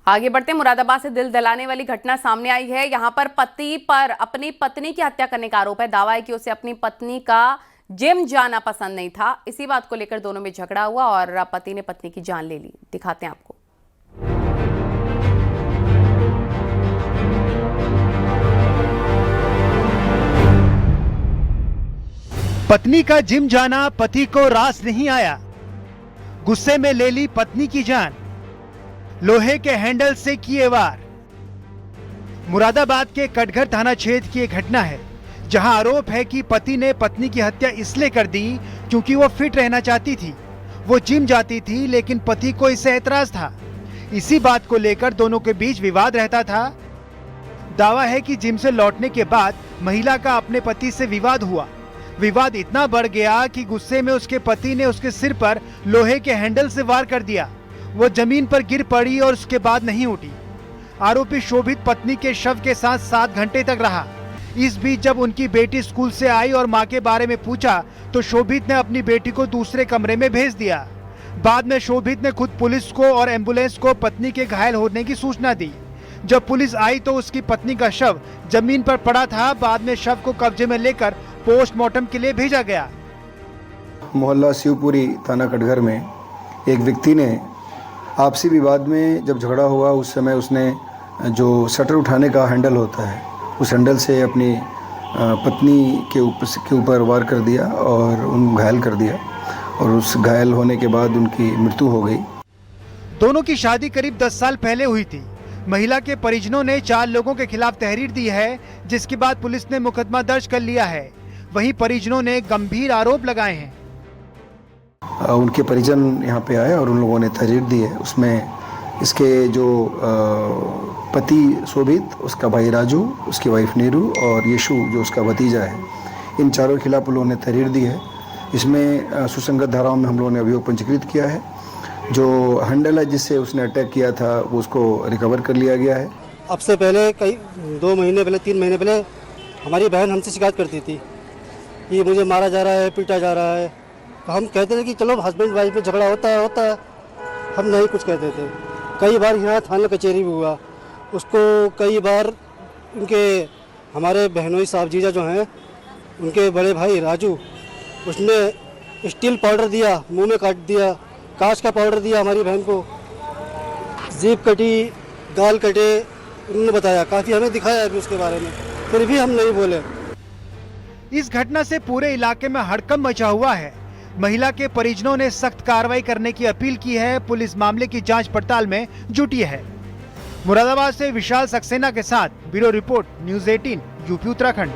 आगे बढ़ते मुरादाबाद से दिल दहलाने वाली घटना सामने आई है। यहां पर पति पर अपनी पत्नी की हत्या करने का आरोप है। दावा है कि उसे अपनी पत्नी का जिम जाना पसंद नहीं था। इसी बात को लेकर दोनों में झगड़ा हुआ और पति ने पत्नी की जान ले ली। दिखाते हैं आपको। पत्नी का जिम जाना पति को रास नहीं आया। गुस्से में ले ली पत्नी की जान। लोहे के हैंडल से किए वार। मुरादाबाद के कटघर थाना क्षेत्र की एक घटना है, जहां आरोप है कि पति ने पत्नी की हत्या इसलिए कर दी क्योंकि वो फिट रहना चाहती थी। वो जिम जाती थी, लेकिन पति को इससे ऐतराज था। इसी बात को लेकर दोनों के बीच विवाद रहता था। दावा है कि जिम से लौटने के बाद महिला का अपने पति से विवाद हुआ। विवाद इतना बढ़ गया कि गुस्से में उसके पति ने उसके सिर पर लोहे के हैंडल से वार कर दिया। वो जमीन पर गिर पड़ी और उसके बाद नहीं उठी। आरोपी शोभित पत्नी के शव के साथ 7 घंटे तक रहा। इस बीच जब उनकी बेटी स्कूल से आई और मां के बारे में पूछा तो शोभित ने अपनी बेटी को दूसरे कमरे में भेज दिया। बाद में शोभित ने खुद पुलिस को और एम्बुलेंस को पत्नी के घायल होने की सूचना दी। जब पुलिस आई तो उसकी पत्नी का शव जमीन पर पड़ा था। बाद में शव को कब्जे में लेकर पोस्टमार्टम के लिए भेजा गया। मोहल्ला शिवपुरी थाना कटघर में एक व्यक्ति ने आपसी विवाद में जब झगड़ा हुआ, उस समय उसने जो शटर उठाने का हैंडल होता है, उस हैंडल से अपनी पत्नी के ऊपर वार कर दिया और उन घायल कर दिया और उस घायल होने के बाद उनकी मृत्यु हो गई। दोनों की शादी करीब 10 साल पहले हुई थी। महिला के परिजनों ने 4 लोगों के खिलाफ तहरीर दी है, जिसके बाद पुलिस ने मुकदमा दर्ज कर लिया है। वहीं परिजनों ने गंभीर आरोप लगाए हैं। उनके परिजन यहाँ पे आए और उन लोगों ने तहरीर दी है। उसमें इसके जो पति शोभित, उसका भाई राजू, उसकी वाइफ नीरू और यशु जो उसका भतीजा है, इन चारों के खिलाफ उन लोगों ने तहरीर दी है। इसमें सुसंगत धाराओं में हम लोगों ने अभियोग पंजीकृत किया है। जो हैंडल है जिससे उसने अटैक किया था वो उसको रिकवर कर लिया गया है। अब से पहले कई 2 महीने पहले 3 महीने पहले हमारी बहन हमसे शिकायत करती थी कि मुझे मारा जा रहा है, पीटा जा रहा है। तो हम कहते थे कि चलो हस्बैंड वाइफ में झगड़ा होता है। हम नहीं कुछ कहते थे। कई बार यहाँ थाना कचहरी भी हुआ। उसको कई बार उनके हमारे बहनोई साहब जीजा जो हैं, उनके बड़े भाई राजू, उसने स्टील पाउडर दिया, मुंह में काट दिया, कांच का पाउडर दिया हमारी बहन को, जीभ कटी, गाल कटे, उन्होंने बताया। काफ़ी हमें दिखाया अभी उसके बारे में, फिर भी हम नहीं बोले। इस घटना से पूरे इलाके में हड़कंप मचा हुआ है। महिला के परिजनों ने सख्त कार्रवाई करने की अपील की है। पुलिस मामले की जांच पड़ताल में जुटी है। मुरादाबाद से विशाल सक्सेना के साथ bureau report, news 18, UP Uttarakhand.